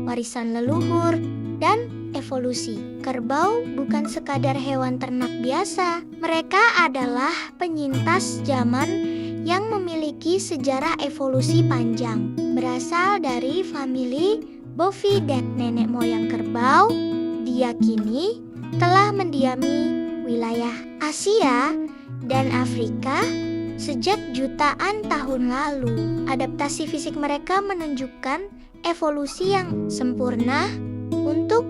warisan leluhur, dan evolusi. Kerbau bukan sekadar hewan ternak biasa. Mereka adalah penyintas zaman yang memiliki sejarah evolusi panjang. Berasal dari famili Bovidae, nenek moyang kerbau diyakini telah mendiami wilayah Asia dan Afrika sejak jutaan tahun lalu. Adaptasi fisik mereka menunjukkan evolusi yang sempurna untuk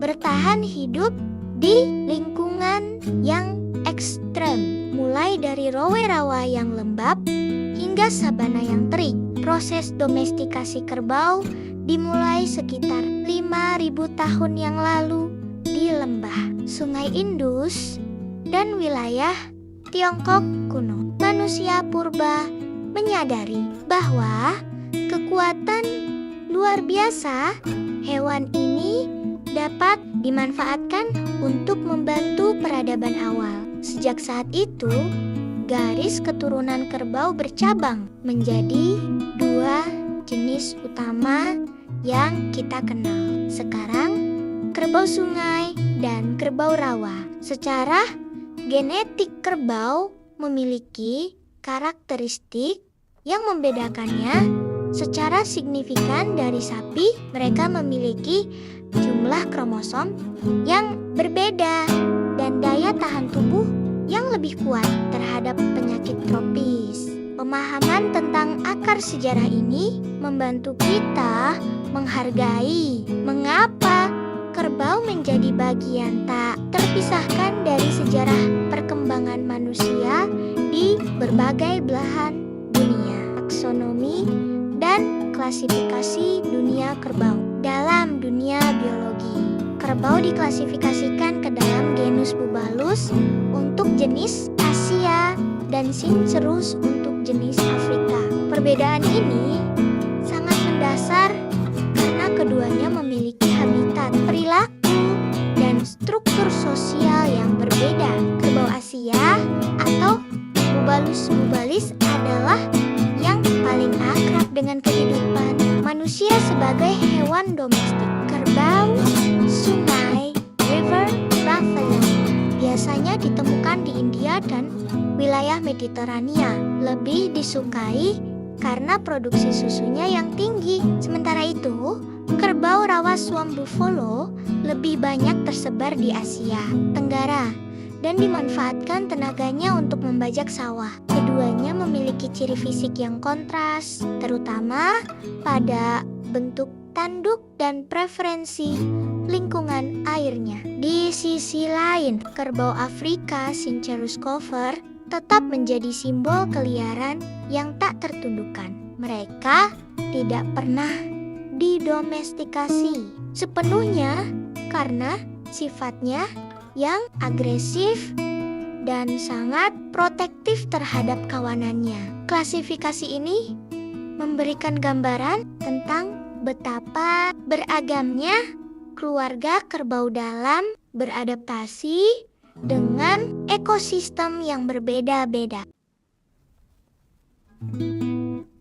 bertahan hidup di lingkungan yang ekstrem, mulai dari rawa yang lembab hingga sabana yang terik. Proses domestikasi kerbau dimulai sekitar 5.000 tahun yang lalu di lembah Sungai Indus dan wilayah Tiongkok kuno. Manusia purba menyadari bahwa kekuatan luar biasa hewan ini dapat dimanfaatkan untuk membantu peradaban awal. Sejak saat itu, garis keturunan kerbau bercabang menjadi 2 jenis utama yang kita kenal sekarang, kerbau sungai dan kerbau rawa. Secara genetik, kerbau memiliki karakteristik yang membedakannya secara signifikan dari sapi. Mereka memiliki jumlah kromosom yang berbeda dan daya tahan tubuh yang lebih kuat terhadap penyakit tropis. Pemahaman tentang akar sejarah ini membantu kita menghargai mengapa kerbau menjadi bagian tak terpisahkan dari sejarah perkembangan manusia di berbagai belahan dunia. Taksonomi dan klasifikasi dunia kerbau. Dalam dunia biologi, kerbau diklasifikasikan ke dalam genus Bubalus untuk jenis Asia dan Syncerus untuk jenis Afrika. Perbedaan ini sangat mendasar karena keduanya memiliki habitat, perilaku, dan struktur sosial yang berbeda. Kerbau Asia atau Bubalus bubalis adalah yang paling akrab dengan kehidupan manusia sebagai hewan domestik. Kerbau sungai, river buffalo, biasanya ditemukan di India dan wilayah Mediterania. Lebih disukai karena produksi susunya yang tinggi. Sementara itu, kerbau rawa swamp buffalo lebih banyak tersebar di Asia Tenggara dan dimanfaatkan tenaganya untuk membajak sawah. Keduanya memiliki ciri fisik yang kontras, terutama pada bentuk tanduk dan preferensi lingkungan airnya. Di sisi lain, kerbau Afrika Syncerus cover tetap menjadi simbol keliaran yang tak tertundukkan. Mereka tidak pernah didomestikasi sepenuhnya karena sifatnya yang agresif dan sangat protektif terhadap kawanannya. Klasifikasi ini memberikan gambaran tentang betapa beragamnya keluarga kerbau dalam beradaptasi dengan ekosistem yang berbeda-beda.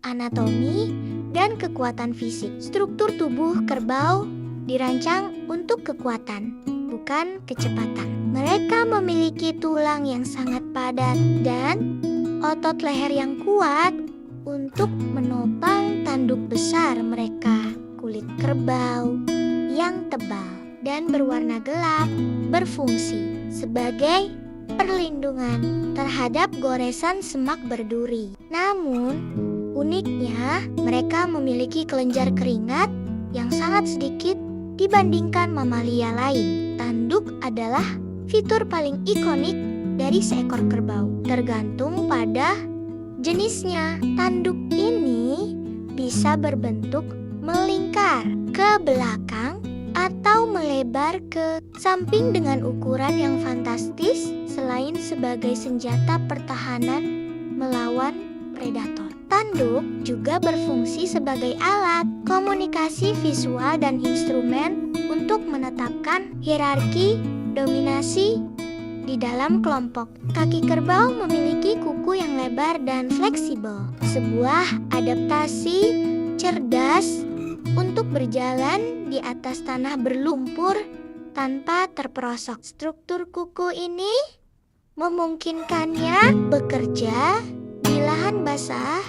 Anatomi dan kekuatan fisik. Struktur tubuh kerbau dirancang untuk kekuatan, bukan kecepatan. Mereka memiliki tulang yang sangat padat dan otot leher yang kuat untuk menopang tanduk besar mereka. Kulit kerbau yang tebal dan berwarna gelap berfungsi sebagai perlindungan terhadap goresan semak berduri. Namun, uniknya mereka memiliki kelenjar keringat yang sangat sedikit dibandingkan mamalia lain. Tanduk adalah fitur paling ikonik dari seekor kerbau. Tergantung pada jenisnya, tanduk ini bisa berbentuk melingkar ke belakang atau melebar ke samping dengan ukuran yang fantastis. Selain sebagai senjata pertahanan melawan predator, tanduk juga berfungsi sebagai alat komunikasi visual dan instrumen untuk menetapkan hierarki dominasi di dalam kelompok. Kaki kerbau memiliki kuku yang lebar dan fleksibel, sebuah adaptasi cerdas untuk berjalan di atas tanah berlumpur tanpa terperosok. Struktur kuku ini memungkinkannya bekerja di lahan basah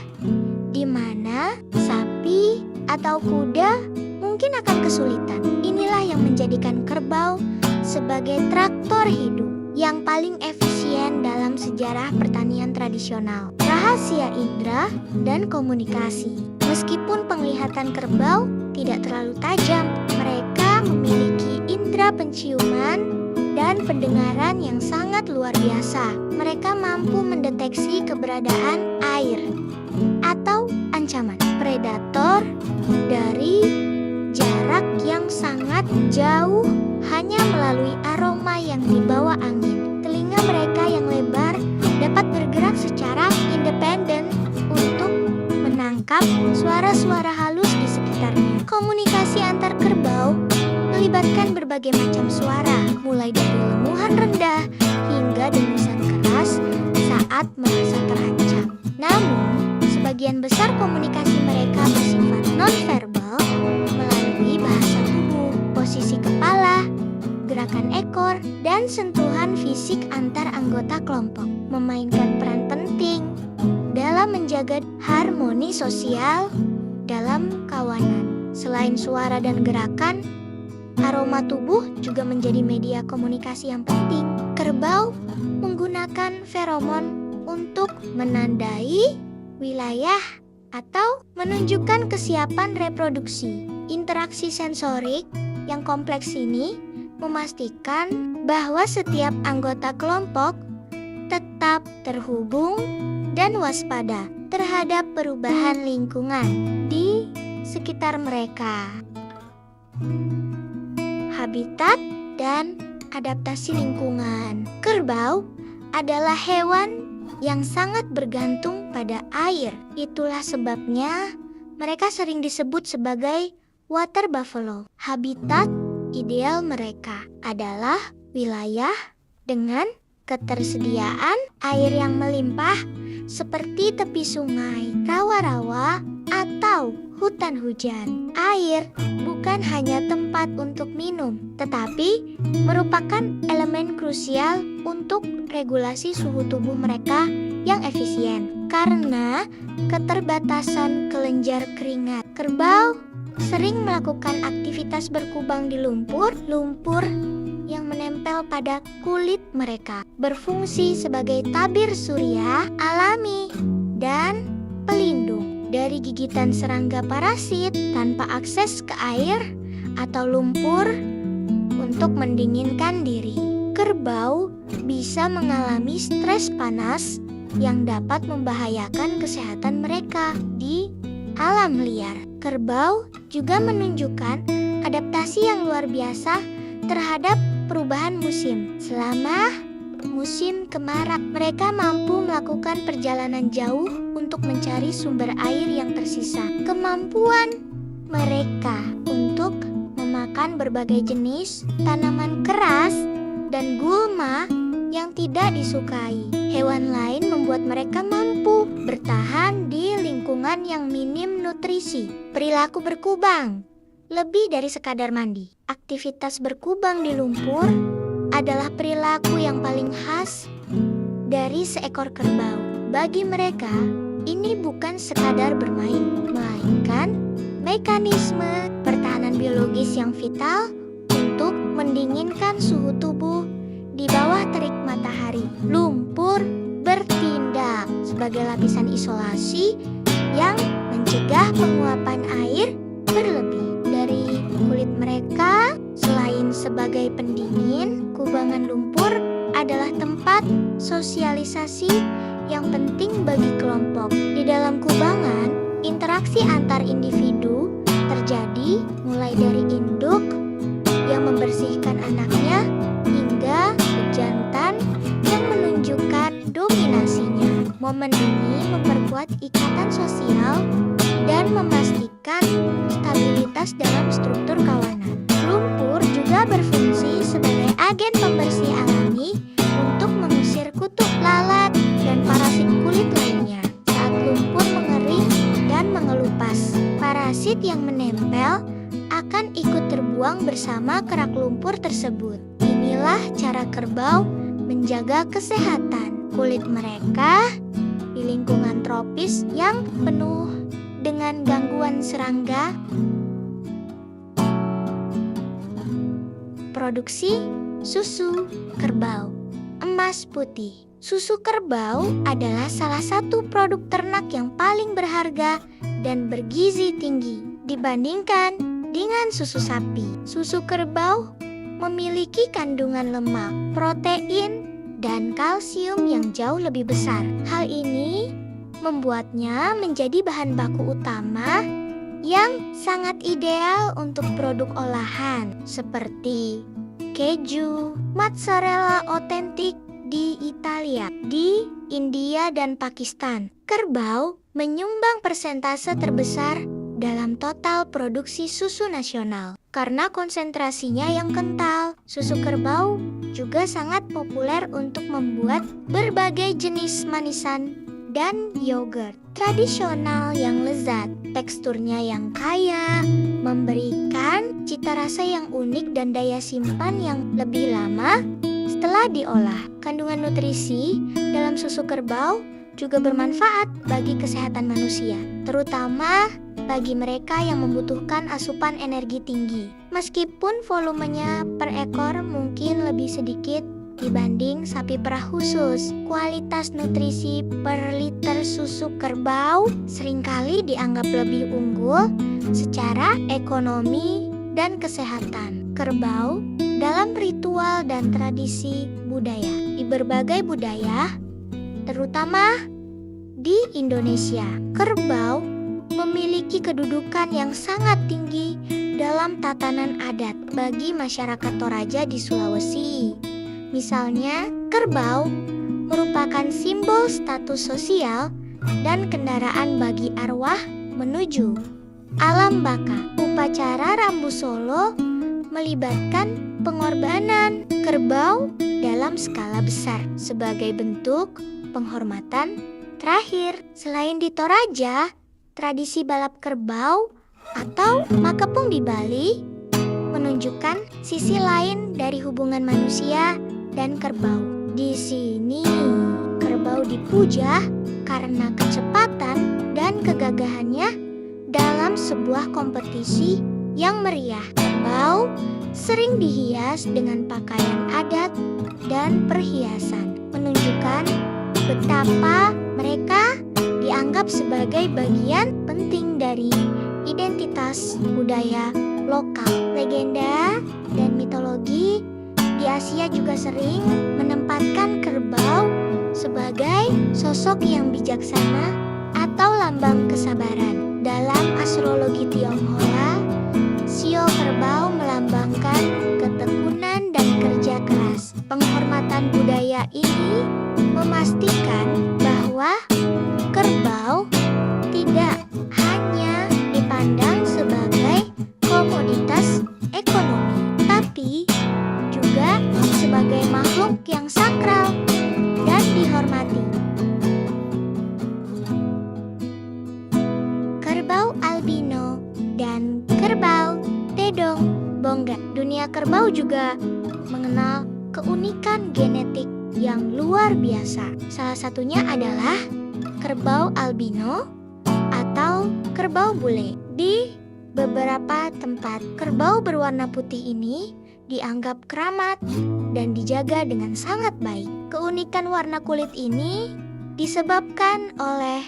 di mana sapi atau kuda mungkin akan kesulitan. Inilah yang menjadikan kerbau sebagai traktor hidup yang paling efisien dalam sejarah pertanian tradisional. Rahasia indera dan komunikasi. Meskipun penglihatan kerbau tidak terlalu tajam, mereka memiliki indera penciuman dan pendengaran yang sangat luar biasa. Mereka mampu mendeteksi keberadaan air atau ancaman predator dari jarak yang sangat jauh hanya melalui aroma yang dibawa angin. Telinga mereka yang lebar dapat bergerak secara independen untuk menangkap suara-suara halus di sekitarnya. Komunikasi antar kerbau melibatkan berbagai macam suara, mulai dari lemuhan rendah hingga dengusan keras saat merasa terancam. Namun, sebagian besar komunikasi mereka bersifat non-verbal melalui bahasa tubuh, posisi kepala, gerakan ekor, dan sentuhan fisik antar anggota kelompok, memainkan peran penting dalam menjaga harmoni sosial dalam kawanan. Selain suara dan gerakan, aroma tubuh juga menjadi media komunikasi yang penting. Kerbau menggunakan feromon untuk menandai wilayah atau menunjukkan kesiapan reproduksi. Interaksi sensorik yang kompleks ini memastikan bahwa setiap anggota kelompok tetap terhubung dan waspada terhadap perubahan lingkungan di sekitar mereka. Habitat dan adaptasi lingkungan. Kerbau adalah hewan yang sangat bergantung pada air. Itulah sebabnya mereka sering disebut sebagai water buffalo. Habitat ideal mereka adalah wilayah dengan ketersediaan air yang melimpah seperti tepi sungai, rawa-rawa, atau hutan hujan. Air bukan hanya tempat untuk minum, tetapi merupakan elemen krusial untuk regulasi suhu tubuh mereka yang efisien. Karena keterbatasan kelenjar keringat, kerbau sering melakukan aktivitas berkubang di lumpur yang menempel pada kulit mereka, berfungsi sebagai tabir surya alami dan pelindung dari gigitan serangga parasit tanpa akses ke air atau lumpur untuk mendinginkan diri. Kerbau bisa mengalami stres panas yang dapat membahayakan kesehatan mereka di alam liar. Kerbau juga menunjukkan adaptasi yang luar biasa terhadap perubahan musim. Selama musim kemarau, mereka mampu melakukan perjalanan jauh untuk mencari sumber air yang tersisa. Kemampuan mereka untuk memakan berbagai jenis tanaman keras dan gulma yang tidak disukai hewan lain membuat mereka mampu bertahan di lingkungan yang minim nutrisi. Perilaku berkubang lebih dari sekadar mandi. Aktivitas berkubang di lumpur adalah perilaku yang paling khas dari seekor kerbau. Bagi mereka, ini bukan sekadar bermain, melainkan mekanisme pertahanan biologis yang vital untuk mendinginkan suhu tubuh di bawah terik matahari. Lumpur bertindak sebagai lapisan isolasi yang mencegah penguapan air berlebih. Dari kulit mereka, selain sebagai pendingin, kubangan lumpur adalah tempat sosialisasi yang penting bagi kelompok. Di dalam kubangan, interaksi antar individu terjadi mulai dari induk yang membersihkan anaknya hingga pejantan yang menunjukkan dominasinya. Momen ini memperkuat ikatan sosial dan memastikan stabilitas dalam struktur kawanan. Lumpur juga berfungsi sebagai agen pembersih alami untuk mengusir kutu, lalat, dan parasit kulit lainnya. Saat lumpur mengering dan mengelupas, parasit Parasit yang menempel akan ikut terbuang bersama kerak lumpur tersebut. Inilah cara kerbau menjaga kesehatan kulit mereka di lingkungan tropis yang penuh dengan gangguan serangga. Produksi susu kerbau. Emas putih. Susu kerbau adalah salah satu produk ternak yang paling berharga dan bergizi tinggi dibandingkan dengan susu sapi. Susu kerbau memiliki kandungan lemak, protein, dan kalsium yang jauh lebih besar. Hal ini membuatnya menjadi bahan baku utama yang sangat ideal untuk produk olahan seperti keju, mozzarella otentik di Italia, di India dan Pakistan. Kerbau menyumbang persentase terbesar dalam total produksi susu nasional. Karena konsentrasinya yang kental, susu kerbau juga sangat populer untuk membuat berbagai jenis manisan dan yogurt tradisional yang lezat. Teksturnya yang kaya, memberikan cita rasa yang unik dan daya simpan yang lebih lama setelah diolah. Kandungan nutrisi dalam susu kerbau juga bermanfaat bagi kesehatan manusia, terutama bagi mereka yang membutuhkan asupan energi tinggi. Meskipun volumenya per ekor mungkin lebih sedikit dibanding sapi perah khusus, kualitas nutrisi per liter susu kerbau seringkali dianggap lebih unggul secara ekonomi dan kesehatan. Kerbau dalam ritual dan tradisi budaya. Di berbagai budaya, terutama di Indonesia, kerbau memiliki kedudukan yang sangat tinggi dalam tatanan adat bagi masyarakat Toraja di Sulawesi. Misalnya, kerbau merupakan simbol status sosial dan kendaraan bagi arwah menuju alam baka. Upacara Rambu Solo melibatkan pengorbanan kerbau dalam skala besar sebagai bentuk penghormatan terakhir. Selain di Toraja, tradisi balap kerbau atau makepung di Bali menunjukkan sisi lain dari hubungan manusia dan kerbau. Di sini, kerbau dipuja karena kecepatan dan kegagahannya dalam sebuah kompetisi yang meriah. Kerbau sering dihias dengan pakaian adat dan perhiasan, menunjukkan betapa mereka dianggap sebagai bagian penting dari identitas budaya lokal. Legenda dan mitologi di Asia juga sering menempatkan kerbau sebagai sosok yang bijaksana atau lambang kesabaran. Dalam astrologi Tionghoa, sio kerbau melambangkan ketekunan dan kerja keras. Penghormatan budaya ini memastikan bahwa kerbau tidak hanya dipandang sebagai komoditas ekonomi, tapi juga sebagai makhluk yang sakral dan dihormati. Kerbau albino dan kerbau tedong bongga. Dunia kerbau juga mengenal keunikan genetik yang luar biasa. Salah satunya adalah kerbau albino atau kerbau bule. Di beberapa tempat, kerbau berwarna putih ini dianggap keramat dan dijaga dengan sangat baik. Keunikan warna kulit ini disebabkan oleh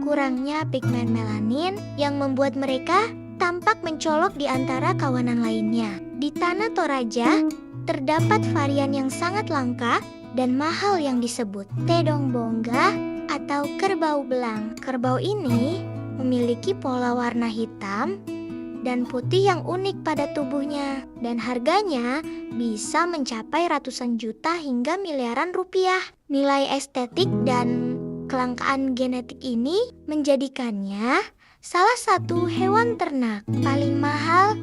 kurangnya pigmen melanin yang membuat mereka tampak mencolok di antara kawanan lainnya. Di tanah Toraja, terdapat varian yang sangat langka dan mahal yang disebut tedong bongga atau kerbau belang. Kerbau ini memiliki pola warna hitam dan putih yang unik pada tubuhnya, dan harganya bisa mencapai ratusan juta hingga miliaran rupiah. Nilai estetik dan kelangkaan genetik ini menjadikannya salah satu hewan ternak paling mahal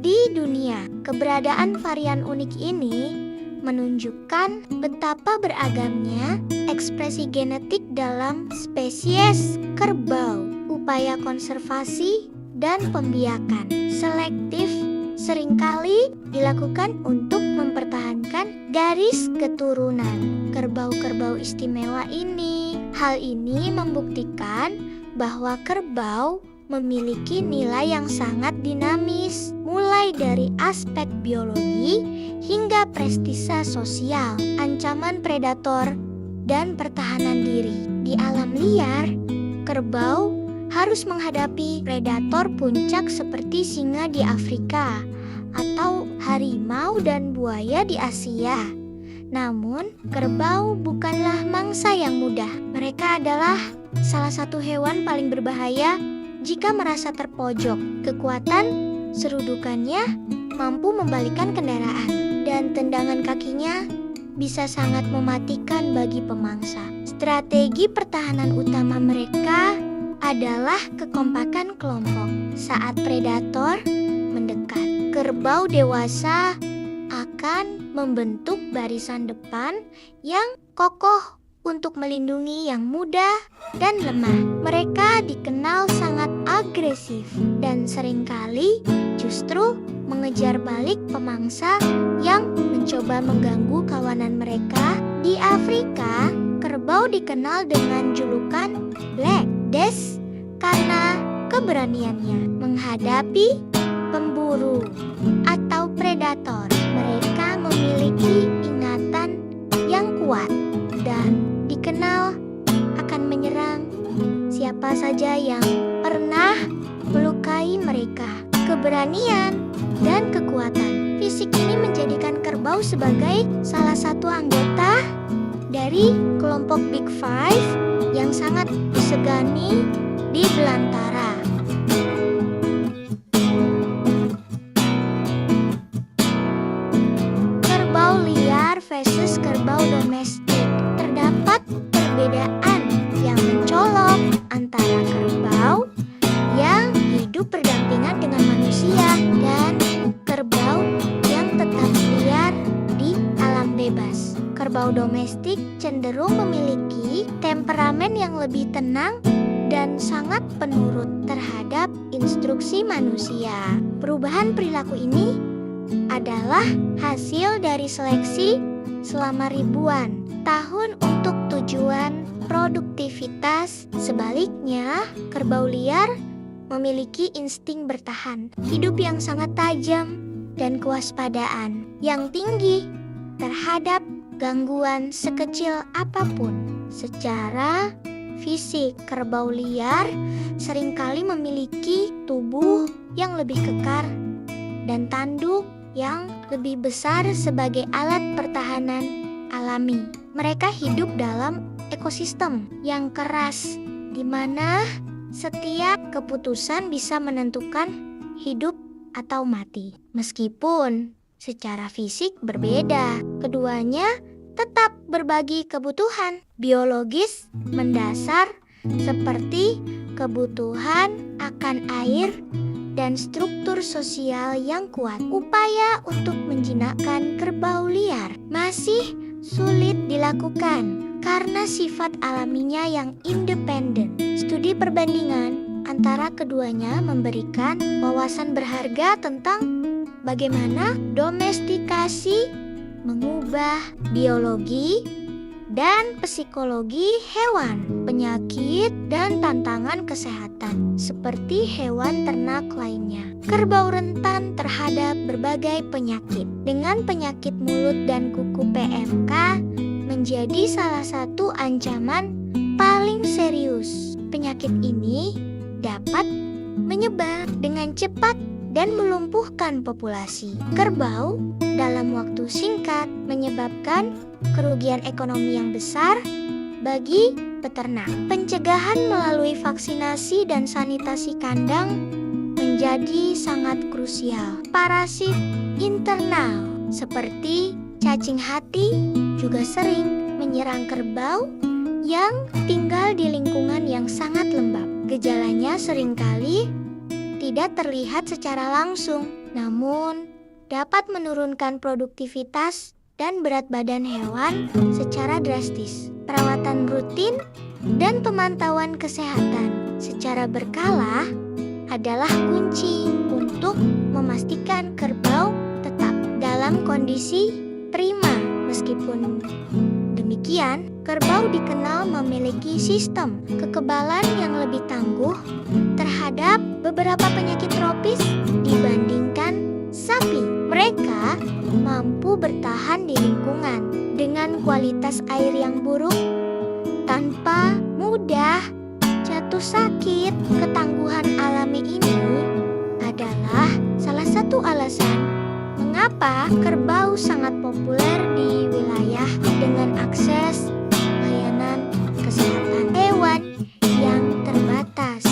di dunia. Keberadaan varian unik ini menunjukkan betapa beragamnya ekspresi genetik dalam spesies kerbau. Upaya konservasi dan pembiakan selektif seringkali dilakukan untuk mempertahankan garis keturunan kerbau-kerbau istimewa ini. Hal ini membuktikan bahwa kerbau memiliki nilai yang sangat dinamis, mulai dari aspek biologi hingga prestise sosial, ancaman predator, dan pertahanan diri. Di alam liar, kerbau harus menghadapi predator puncak seperti singa di Afrika atau harimau dan buaya di Asia. Namun, kerbau bukanlah mangsa yang mudah. Mereka adalah salah satu hewan paling berbahaya jika merasa terpojok. Kekuatan serudukannya mampu membalikan kendaraan, dan tendangan kakinya bisa sangat mematikan bagi pemangsa. Strategi pertahanan utama mereka adalah kekompakan kelompok. Saat predator mendekat, kerbau dewasa akan membentuk barisan depan yang kokoh untuk melindungi yang muda dan lemah. Mereka dikenal sangat agresif dan seringkali justru mengejar balik pemangsa yang mencoba mengganggu kawanan mereka. Di Afrika, kerbau dikenal dengan julukan Black Death karena keberaniannya menghadapi pemburu atau predator. Mereka memiliki ingatan yang kuat dan dikenal akan menyerang siapa saja yang pernah melukai mereka. Keberanian dan kekuatan fisik ini menjadikan kerbau sebagai salah satu anggota dari kelompok Big Five yang sangat disegani di belantara. Kerbau liar versus kerbau domestik. Terdapat perbedaan yang mencolok antara kerbau yang hidup berdampingan dengan manusia dan kerbau yang tetap liar di alam bebas. Kerbau domestik cenderung memiliki temperamen yang lebih tenang dan sangat penurut terhadap instruksi manusia. Perubahan perilaku ini adalah hasil dari seleksi selama ribuan tahun untuk tujuan produktivitas. Sebaliknya, kerbau liar memiliki insting bertahan, hidup yang sangat tajam, dan kewaspadaan yang tinggi terhadap gangguan sekecil apapun. Secara fisik, kerbau liar seringkali memiliki tubuh yang lebih kekar dan tanduk yang lebih besar sebagai alat pertahanan alami. Mereka hidup dalam ekosistem yang keras, di mana setiap keputusan bisa menentukan hidup atau mati. Meskipun secara fisik berbeda, keduanya tetap berbagi kebutuhan biologis mendasar seperti kebutuhan akan air dan struktur sosial yang kuat. Upaya untuk menjinakkan kerbau liar masih sulit dilakukan karena sifat alaminya yang independen. Studi perbandingan antara keduanya memberikan wawasan berharga tentang bagaimana domestikasi mengubah biologi dan psikologi hewan, penyakit, dan tantangan kesehatan seperti hewan ternak lainnya. Kerbau rentan terhadap berbagai penyakit. Dengan penyakit mulut dan kuku PMK menjadi salah satu ancaman paling serius. Penyakit ini dapat menyebar dengan cepat dan melumpuhkan populasi. Kerbau dalam waktu singkat menyebabkan kerugian ekonomi yang besar bagi peternak. Pencegahan melalui vaksinasi dan sanitasi kandang menjadi sangat krusial. Parasit internal seperti cacing hati juga sering menyerang kerbau yang tinggal di lingkungan yang sangat lembab. Gejalanya seringkali tidak terlihat secara langsung, namun dapat menurunkan produktivitas dan berat badan hewan secara drastis. Perawatan rutin dan pemantauan kesehatan secara berkala adalah kunci untuk memastikan kerbau tetap dalam kondisi prima. Meskipun demikian, kerbau dikenal memiliki sistem kekebalan yang lebih tangguh terhadap beberapa penyakit tropis dibandingkan sapi. Mereka mampu bertahan di lingkungan dengan kualitas air yang buruk tanpa mudah jatuh sakit. Ketangguhan alami ini adalah salah satu alasan mengapa kerbau sangat populer di wilayah dengan akses layanan kesehatan hewan yang terbatas.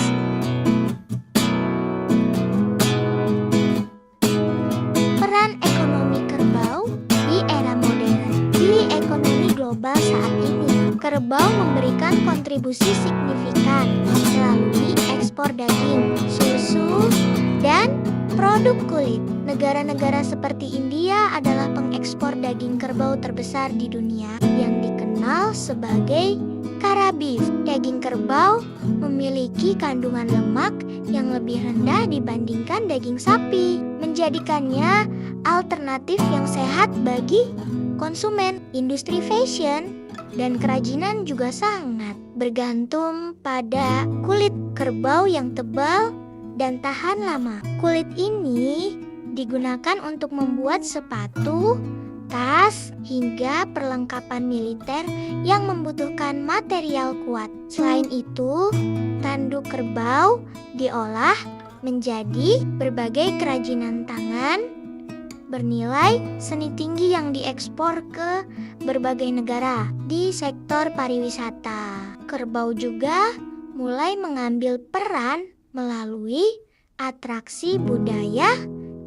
Peran ekonomi kerbau di era modern. Di ekonomi global saat ini, kerbau memberikan kontribusi signifikan melalui ekspor daging, susu, dan produk kulit. Negara-negara seperti India adalah pengekspor daging kerbau terbesar di dunia yang dikenal sebagai Kara beef. Daging kerbau memiliki kandungan lemak yang lebih rendah dibandingkan daging sapi, menjadikannya alternatif yang sehat bagi konsumen. Industri fashion dan kerajinan juga sangat bergantung pada kulit kerbau yang tebal dan tahan lama. Kulit ini digunakan untuk membuat sepatu, tas, hingga perlengkapan militer yang membutuhkan material kuat. Selain itu, tanduk kerbau diolah menjadi berbagai kerajinan tangan bernilai seni tinggi yang diekspor ke berbagai negara. Di sektor pariwisata, kerbau juga mulai mengambil peran melalui atraksi budaya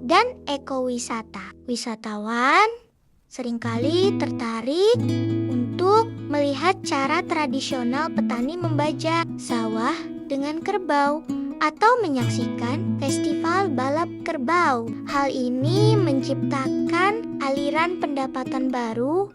dan ekowisata. Wisatawan seringkali tertarik untuk melihat cara tradisional petani membajak sawah dengan kerbau atau menyaksikan festival balap kerbau. Hal ini menciptakan aliran pendapatan baru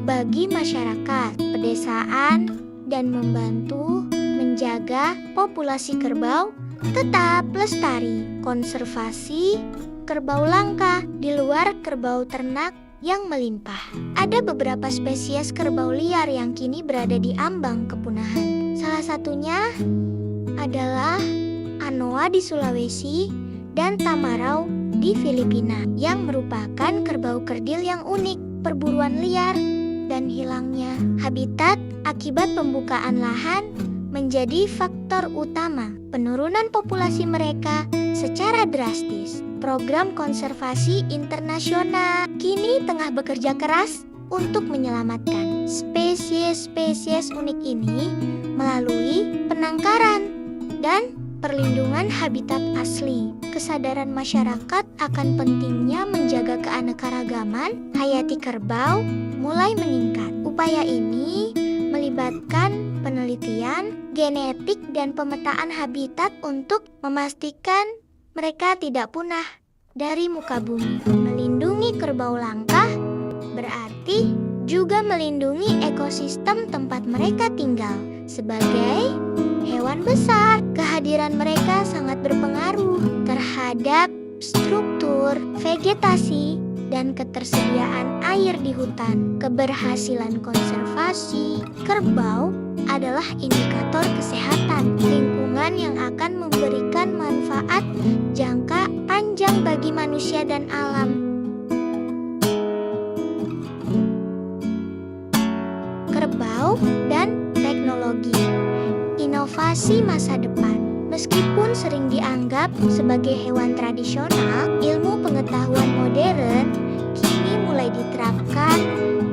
bagi masyarakat pedesaan dan membantu menjaga populasi kerbau tetap lestari. Konservasi kerbau langka di luar kerbau ternak yang melimpah. Ada beberapa spesies kerbau liar yang kini berada di ambang kepunahan. Salah satunya adalah Anoa di Sulawesi dan Tamarau di Filipina yang merupakan kerbau kerdil yang unik. Perburuan liar dan hilangnya habitat akibat pembukaan lahan menjadi faktor utama penurunan populasi mereka secara drastis. Program konservasi internasional kini tengah bekerja keras untuk menyelamatkan spesies-spesies unik ini melalui penangkaran dan perlindungan habitat asli. Kesadaran masyarakat akan pentingnya menjaga keanekaragaman hayati kerbau mulai meningkat. Upaya ini melibatkan penelitian, genetik, dan pemetaan habitat untuk memastikan mereka tidak punah dari muka bumi. Melindungi kerbau langka berarti juga melindungi ekosistem tempat mereka tinggal. Sebagai hewan besar, kehadiran mereka sangat berpengaruh terhadap struktur vegetasi dan ketersediaan air di hutan. Keberhasilan konservasi kerbau adalah indikator kesehatan lingkungan yang akan memberikan manfaat jangka panjang bagi manusia dan alam. Kerbau dan teknologi. Inovasi masa depan. Meskipun sering dianggap sebagai hewan tradisional, ilmu pengetahuan modern kini mulai diterapkan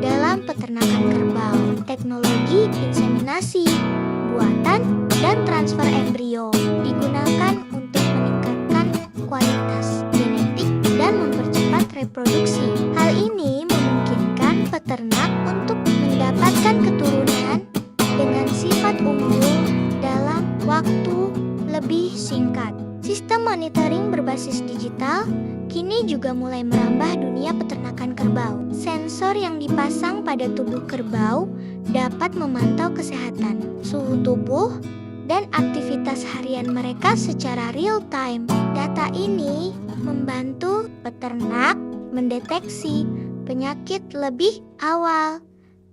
dalam peternakan kerbau. Teknologi inseminasi, buatan, dan transfer embrio digunakan untuk meningkatkan kualitas genetik dan mempercepat reproduksi. Hal ini memungkinkan peternak untuk mendapatkan keturunan dengan sifat unggul dalam waktu lebih singkat. Sistem monitoring berbasis digital kini juga mulai merambah dunia peternakan kerbau. Sensor yang dipasang pada tubuh kerbau dapat memantau kesehatan, suhu tubuh, dan aktivitas harian mereka secara real time. Data ini membantu peternak mendeteksi penyakit lebih awal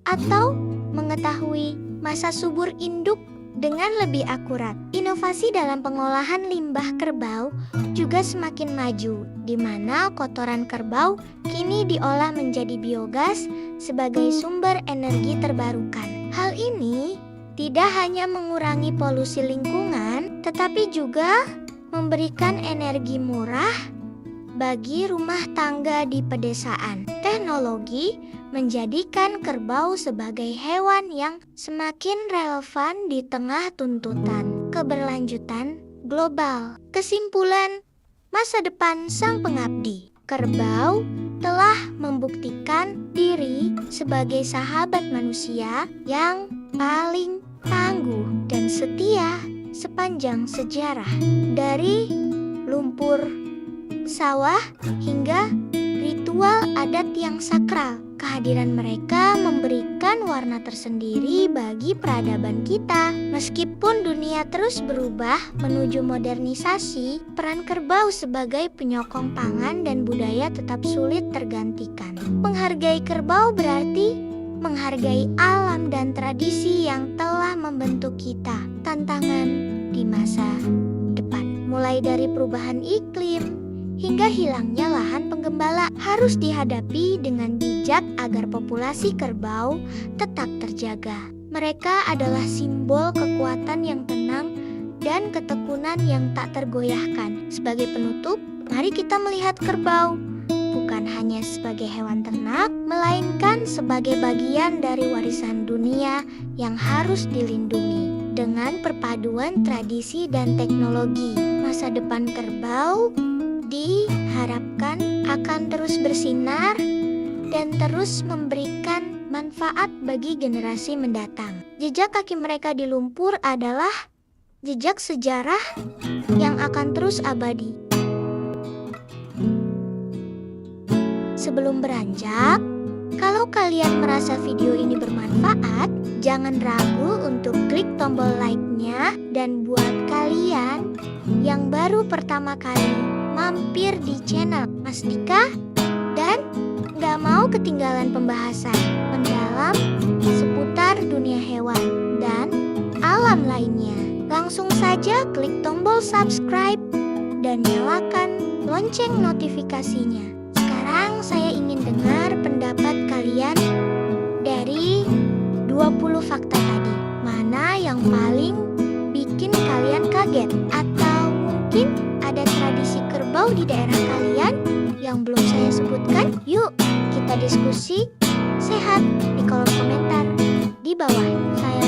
atau mengetahui masa subur induk dengan lebih akurat. Inovasi dalam pengolahan limbah kerbau juga semakin maju, di mana kotoran kerbau kini diolah menjadi biogas sebagai sumber energi terbarukan. Hal ini tidak hanya mengurangi polusi lingkungan, tetapi juga memberikan energi murah bagi rumah tangga di pedesaan. Teknologi menjadikan kerbau sebagai hewan yang semakin relevan di tengah tuntutan keberlanjutan global. Kesimpulan, masa depan sang pengabdi. Kerbau telah membuktikan diri sebagai sahabat manusia yang paling tangguh dan setia sepanjang sejarah. Dari lumpur sawah hingga ritual adat yang sakral, kehadiran mereka memberikan warna tersendiri bagi peradaban kita. Meskipun dunia terus berubah menuju modernisasi, peran kerbau sebagai penyokong pangan dan budaya tetap sulit tergantikan. Menghargai kerbau berarti menghargai alam dan tradisi yang telah membentuk kita. Tantangan di masa depan, mulai dari perubahan iklim hingga hilangnya lahan penggembala, harus dihadapi dengan bijak agar populasi kerbau tetap terjaga. Mereka adalah simbol kekuatan yang tenang dan ketekunan yang tak tergoyahkan. Sebagai penutup, mari kita melihat kerbau bukan hanya sebagai hewan ternak, melainkan sebagai bagian dari warisan dunia yang harus dilindungi. Dengan perpaduan tradisi dan teknologi, masa depan kerbau diharapkan akan terus bersinar dan terus memberikan manfaat bagi generasi mendatang. Jejak kaki mereka di lumpur adalah jejak sejarah yang akan terus abadi. Sebelum beranjak, kalau kalian merasa video ini bermanfaat, jangan ragu untuk klik tombol like-nya. Dan buat kalian yang baru pertama kali mampir di channel Mas Dika dan gak mau ketinggalan pembahasan mendalam seputar dunia hewan dan alam lainnya, langsung saja klik tombol subscribe dan nyalakan lonceng notifikasinya. Sekarang saya ingin dengar pendapat kalian dari 20 fakta tadi. Mana yang paling bikin kalian kaget? Atau mungkin ada tradisi kerbau di daerah kalian yang belum saya sebutkan? Yuk kita diskusi sehat di kolom komentar di bawah. Saya